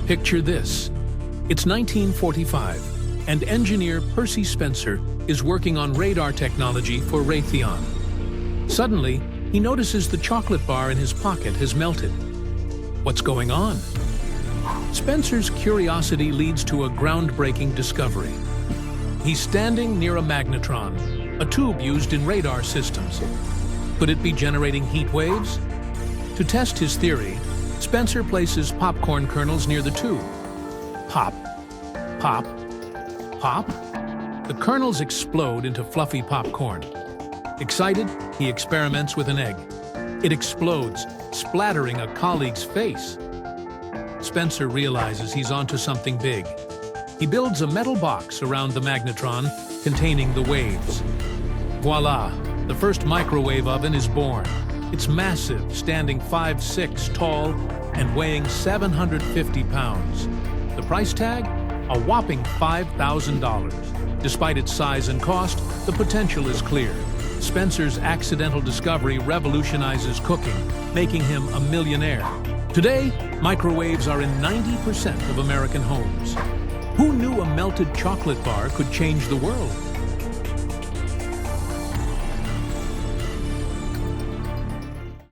Picture this. It's 1945, and engineer Percy Spencer is working on radar technology for Raytheon. Suddenly, he notices the chocolate bar in his pocket has melted. What's going on? Spencer's curiosity leads to a groundbreaking discovery. He's standing near a magnetron, a tube used in radar systems. Could it be generating heat waves? To test his theory, Spencer places popcorn kernels near the tube. Pop, pop, pop. The kernels explode into fluffy popcorn. Excited, he experiments with an egg. It explodes, splattering a colleague's face. Spencer realizes he's onto something big. He builds a metal box around the magnetron containing the waves. Voila! The first microwave oven is born. It's massive, standing 5'6" tall and weighing 750 pounds. The price tag? A whopping $5,000. Despite its size and cost, the potential is clear. Spencer's accidental discovery revolutionizes cooking, making him a millionaire. Today, microwaves are in 90% of American homes. Who knew a melted chocolate bar could change the world?